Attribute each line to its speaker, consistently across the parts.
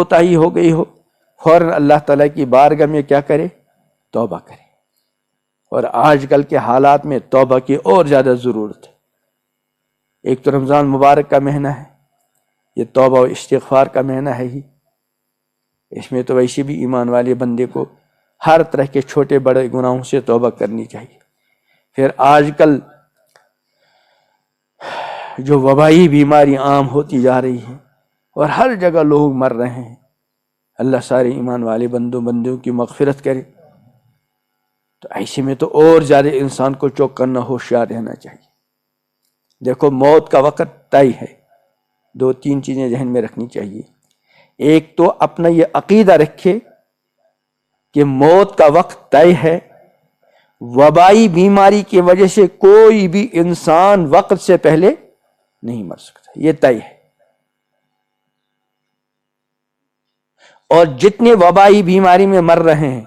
Speaker 1: کوتاہی ہو گئی ہو، فوراً اللہ تعالیٰ کی بارگاہ میں کیا کرے؟ توبہ کرے۔ اور آج کل کے حالات میں توبہ کی اور زیادہ ضرورت ہے۔ ایک تو رمضان مبارک کا مہینہ ہے، یہ توبہ و استغفار کا مہینہ ہے ہی، اس میں تو ویسے بھی ایمان والے بندے کو ہر طرح کے چھوٹے بڑے گناہوں سے توبہ کرنی چاہیے۔ پھر آج کل جو وبائی بیماری عام ہوتی جا رہی ہے اور ہر جگہ لوگ مر رہے ہیں، اللہ سارے ایمان والے بندوں کی مغفرت کرے۔ تو ایسے میں تو اور زیادہ انسان کو چوکنا ہوشیار رہنا چاہیے۔ دیکھو موت کا وقت طے ہے، 2-3 چیزیں ذہن میں رکھنی چاہیے۔ ایک تو اپنا یہ عقیدہ رکھے کہ موت کا وقت طے ہے، وبائی بیماری کی وجہ سے کوئی بھی انسان وقت سے پہلے نہیں مر سکتا، یہ طے ہے۔ اور جتنے وبائی بیماری میں مر رہے ہیں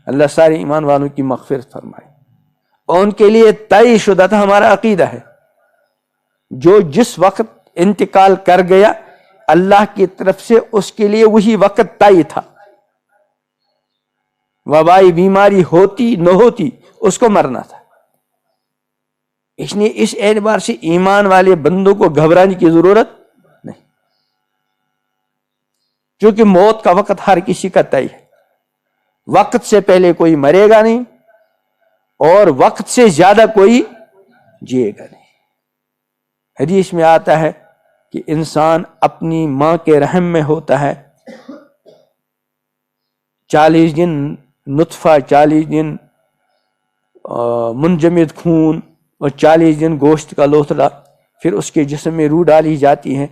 Speaker 1: اللہ سارے ایمان والوں کی مغفرت فرمائے، اور ان کے لیے طے شدہ تھا، ہمارا عقیدہ ہے جو جس وقت انتقال کر گیا اللہ کی طرف سے اس کے لیے وہی وقت طے تھا، وبائی بیماری ہوتی نہ ہوتی اس کو مرنا تھا۔ اس لیے اس اعتبار سے ایمان والے بندوں کو گھبرانے کی ضرورت نہیں، کیونکہ موت کا وقت ہر کسی کا طے ہے، وقت سے پہلے کوئی مرے گا نہیں اور وقت سے زیادہ کوئی جیے گا نہیں۔ حدیث میں آتا ہے کہ انسان اپنی ماں کے رحم میں ہوتا ہے 40 دن نطفہ، 40 دن منجمد خون اور 40 دن گوشت کا لوتھڑا، پھر اس کے جسم میں روح ڈالی جاتی ہے،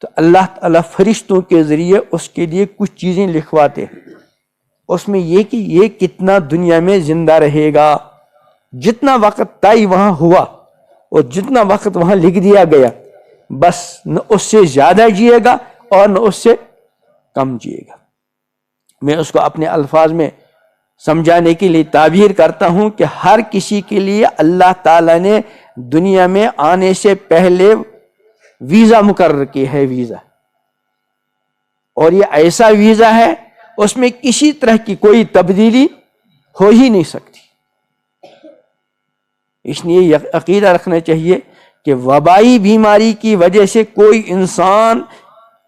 Speaker 1: تو اللہ تعالیٰ فرشتوں کے ذریعے اس کے لیے کچھ چیزیں لکھواتے ہیں، اس میں یہ کہ یہ کتنا دنیا میں زندہ رہے گا، جتنا وقت طے وہاں ہوا اور جتنا وقت وہاں لکھ دیا گیا، بس نہ اس سے زیادہ جیے گا اور نہ اس سے کم جیے گا۔ میں اس کو اپنے الفاظ میں سمجھانے کے لیے تعبیر کرتا ہوں کہ ہر کسی کے لیے اللہ تعالیٰ نے دنیا میں آنے سے پہلے ویزا مقرر کی ہے، ویزا، اور یہ ایسا ویزا ہے اس میں کسی طرح کی کوئی تبدیلی ہو ہی نہیں سکتی۔ اس لیے یہ عقیدہ رکھنا چاہیے کہ وبائی بیماری کی وجہ سے کوئی انسان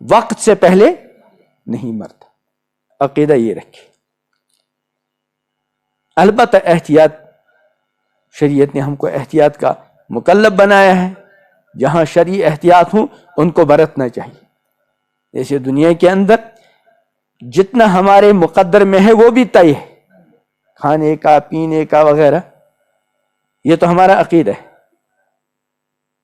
Speaker 1: وقت سے پہلے نہیں مرتا، عقیدہ یہ رکھے۔ البتہ احتیاط، شریعت نے ہم کو احتیاط کا مکلف بنایا ہے، جہاں شرعی احتیاط ہوں ان کو برتنا چاہیے۔ جیسے دنیا کے اندر جتنا ہمارے مقدر میں ہے وہ بھی طے ہے، کھانے کا، پینے کا وغیرہ، یہ تو ہمارا عقیدہ ہے،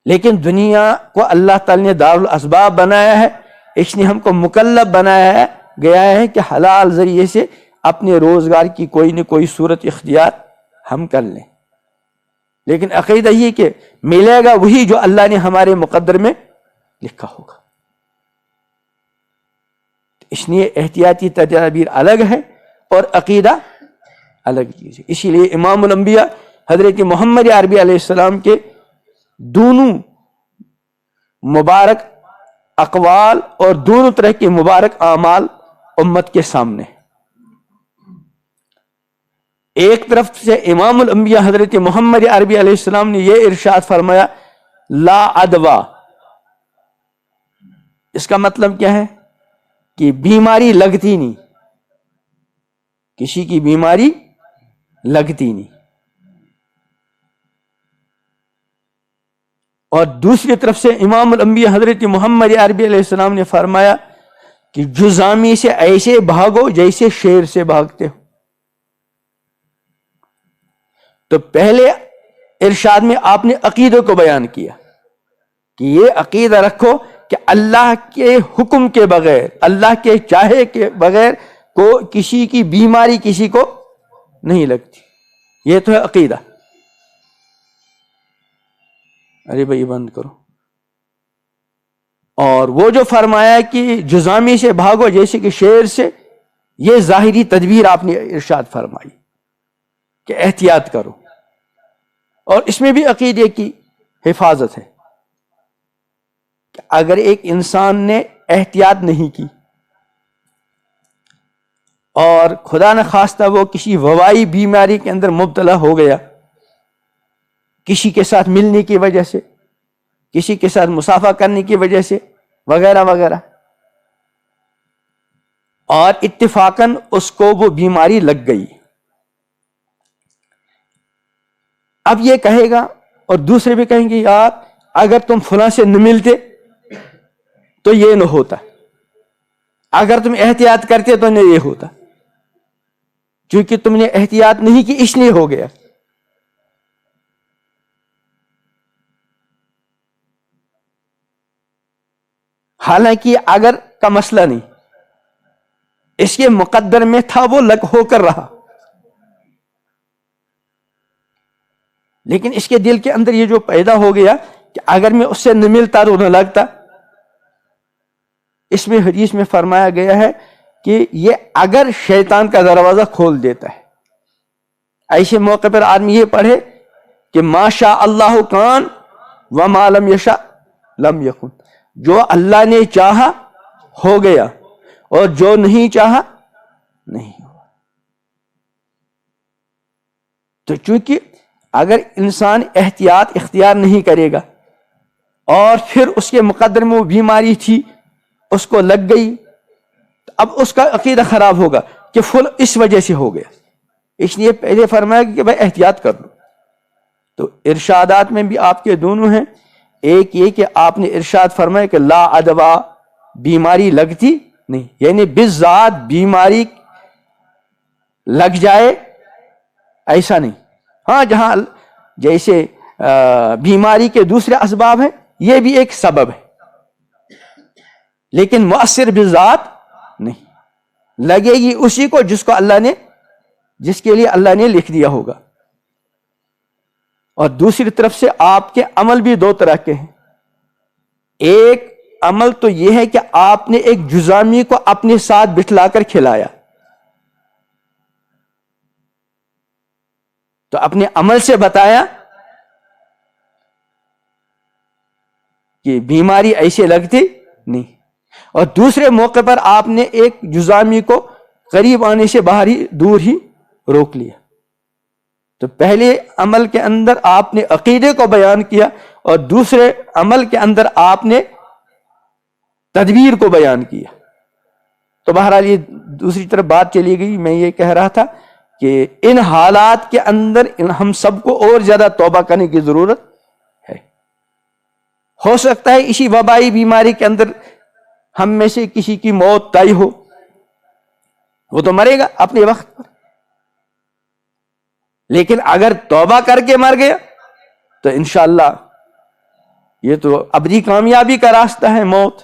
Speaker 1: لیکن دنیا کو اللہ تعالی نے دار الاسباب بنایا ہے، اس نے ہم کو مکلف بنایا گیا ہے کہ حلال ذریعے سے اپنے روزگار کی کوئی نہ کوئی صورت اختیار ہم کر لیں، لیکن عقیدہ یہ کہ ملے گا وہی جو اللہ نے ہمارے مقدر میں لکھا ہوگا۔ اس لیے احتیاطی تدابیر الگ ہے اور عقیدہ الگ چیز ہے۔ اسی لیے امام الانبیاء حضرت محمد عربی علیہ السلام کے دونوں مبارک اقوال اور دونوں طرح کے مبارک اعمال امت کے سامنے۔ ایک طرف سے امام الانبیاء حضرت محمد عربی علیہ السلام نے یہ ارشاد فرمایا لا عدوہ، اس کا مطلب کیا ہے کہ بیماری لگتی نہیں، کسی کی بیماری لگتی نہیں۔ اور دوسری طرف سے امام الانبیاء حضرت محمد عربی علیہ السلام نے فرمایا کہ جزامی سے ایسے بھاگو جیسے شیر سے بھاگتے ہو۔ تو پہلے ارشاد میں آپ نے عقیدے کو بیان کیا کہ یہ عقیدہ رکھو کہ اللہ کے حکم کے بغیر، اللہ کے چاہے کے بغیر کو کسی کی بیماری کسی کو نہیں لگتی، یہ تو ہے عقیدہ۔ ارے بھائی بند کرو۔ اور وہ جو فرمایا کہ جزامی سے بھاگو جیسے کہ شیر سے، یہ ظاہری تدبیر آپ نے ارشاد فرمائی کہ احتیاط کرو، اور اس میں بھی عقیدے کی حفاظت ہے کہ اگر ایک انسان نے احتیاط نہیں کی اور خدا نخواستہ وہ کسی وبائی بیماری کے اندر مبتلا ہو گیا، کسی کے ساتھ ملنے کی وجہ سے، کسی کے ساتھ مصافحہ کرنے کی وجہ سے، وغیرہ وغیرہ، اور اتفاقاً اس کو وہ بیماری لگ گئی، اب یہ کہے گا اور دوسرے بھی کہیں گے یار اگر تم فلاں سے نہ ملتے تو یہ نہ ہوتا، اگر تم احتیاط کرتے تو نہ یہ ہوتا، کیونکہ تم نے احتیاط نہیں کی اس لیے ہو گیا۔ حالانکہ اگر کا مسئلہ نہیں، اس کے مقدر میں تھا، وہ لگ ہو کر رہا، لیکن اس کے دل کے اندر یہ جو پیدا ہو گیا کہ اگر میں اس سے نہ ملتا تو نہ لگتا۔ اس میں حدیث میں فرمایا گیا ہے کہ یہ اگر شیطان کا دروازہ کھول دیتا ہے، ایسے موقع پر آدمی یہ پڑھے کہ ما شاء اللہ کان وما لم یشاء لم یکن، جو اللہ نے چاہا ہو گیا اور جو نہیں چاہا نہیں ہوا۔ تو چونکہ اگر انسان احتیاط اختیار نہیں کرے گا اور پھر اس کے مقدر میں وہ بیماری تھی اس کو لگ گئی، تو اب اس کا عقیدہ خراب ہوگا کہ فل اس وجہ سے ہو گیا، اس لیے پہلے فرمایا کہ بھائی احتیاط کر لو۔ تو ارشادات میں بھی آپ کے دونوں ہیں، ایک یہ کہ آپ نے ارشاد فرمایا کہ لا ادوا، بیماری لگتی نہیں، یعنی بالذات بیماری لگ جائے ایسا نہیں، ہاں جہاں جیسے بیماری کے دوسرے اسباب ہیں یہ بھی ایک سبب ہے، لیکن مؤثر بالذات نہیں، لگے گی اسی کو جس کو اللہ نے، جس کے لیے اللہ نے لکھ دیا ہوگا۔ اور دوسری طرف سے آپ کے عمل بھی دو طرح کے ہیں، ایک عمل تو یہ ہے کہ آپ نے ایک جزامی کو اپنے ساتھ بٹھلا کر کھلایا، تو اپنے عمل سے بتایا کہ بیماری ایسے لگتی نہیں، اور دوسرے موقع پر آپ نے ایک جزامی کو قریب آنے سے باہر ہی دور ہی روک لیا۔ تو پہلے عمل کے اندر آپ نے عقیدے کو بیان کیا اور دوسرے عمل کے اندر آپ نے تدبیر کو بیان کیا۔ تو بہرحال یہ دوسری طرف بات چلی گئی، میں یہ کہہ رہا تھا کہ ان حالات کے اندر ہم سب کو اور زیادہ توبہ کرنے کی ضرورت ہے۔ ہو سکتا ہے اسی وبائی بیماری کے اندر ہم میں سے کسی کی موت طے ہو، وہ تو مرے گا اپنے وقت پر، لیکن اگر توبہ کر کے مر گیا تو انشاءاللہ یہ تو ابدی کامیابی کا راستہ ہے موت،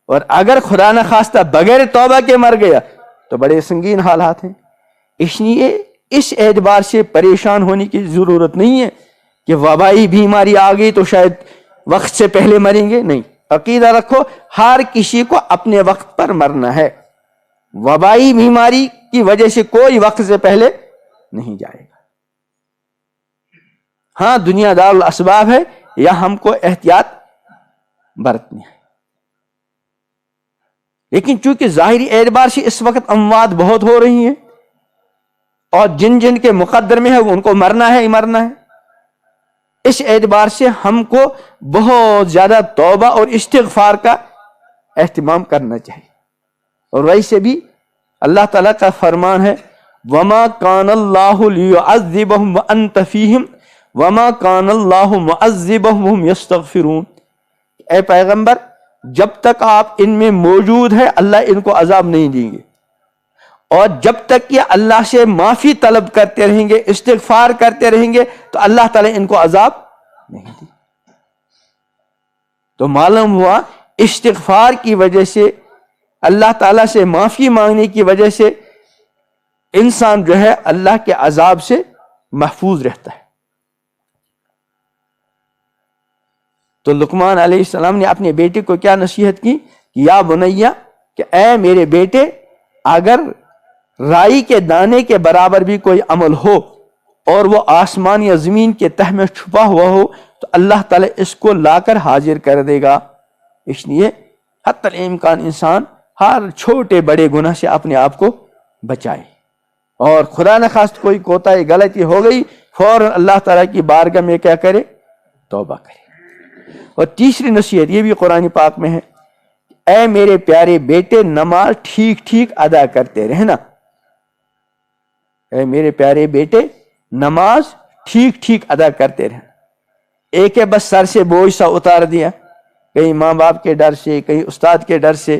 Speaker 1: اور اگر خدا نخواستہ بغیر توبہ کے مر گیا تو بڑے سنگین حالات ہیں۔ اس لیے اس اعتبار سے پریشان ہونے کی ضرورت نہیں ہے کہ وبائی بیماری آ گئی تو شاید وقت سے پہلے مریں گے، نہیں، عقیدہ رکھو ہر کسی کو اپنے وقت پر مرنا ہے، وبائی بیماری کی وجہ سے کوئی وقت سے پہلے نہیں جائے گا۔ ہاں دنیا دار الاسباب ہے، یا ہم کو احتیاط برتنی ہے، لیکن چونکہ ظاہری اعتبار سے اس وقت اموات بہت ہو رہی ہیں اور جن جن کے مقدر میں ہے ان کو مرنا ہے ہی مرنا ہے، اس اعتبار سے ہم کو بہت زیادہ توبہ اور استغفار کا اہتمام کرنا چاہیے۔ اور ویسے بھی اللہ تعالیٰ کا فرمان ہے وَمَا كَانَ اللَّهُ لِيُعَذِّبَهُمْ وَأَنْتَ فِيهِمْ وَمَا كَانَ اللَّهُ مُعَذِّبَهُمْ وَهُمْ يَسْتَغْفِرُونَ، اے پیغمبر جب تک آپ ان میں موجود ہے اللہ ان کو عذاب نہیں دیں گے، اور جب تک کہ اللہ سے معافی طلب کرتے رہیں گے، استغفار کرتے رہیں گے، تو اللہ تعالیٰ ان کو عذاب نہیں دیں۔ تو معلوم ہوا استغفار کی وجہ سے، اللہ تعالیٰ سے معافی مانگنے کی وجہ سے انسان جو ہے اللہ کے عذاب سے محفوظ رہتا ہے۔ تو لقمان علیہ السلام نے اپنے بیٹے کو کیا نصیحت کی کہ یا بنیا، کہ اے میرے بیٹے اگر رائی کے دانے کے برابر بھی کوئی عمل ہو اور وہ آسمان یا زمین کے تہ میں چھپا ہوا ہو تو اللہ تعالیٰ اس کو لا کر حاضر کر دے گا۔ اس لیے حتی الامکان انسان ہر چھوٹے بڑے گناہ سے اپنے آپ کو بچائے، اور خدا نخواست کوئی کوتاہی غلطی ہو گئی فوراً اللہ تعالیٰ کی بارگاہ میں کیا کرے؟ توبہ کرے۔ اور تیسری نصیحت یہ بھی قرآن پاک میں ہے، اے میرے پیارے بیٹے نماز ٹھیک ٹھیک ادا کرتے رہنا۔ اے میرے پیارے بیٹے نماز ٹھیک ٹھیک ادا کرتے رہنا۔ ایک ہے بس سر سے بوجھ سا اتار دیا، کہیں ماں باپ کے ڈر سے، کہیں استاد کے ڈر سے،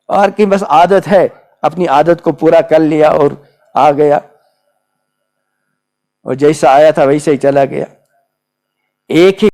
Speaker 1: اور کہیں بس عادت ہے، اپنی عادت کو پورا کر لیا اور آ گیا، اور جیسا آیا تھا ویسے ہی چلا گیا۔ ایک ہی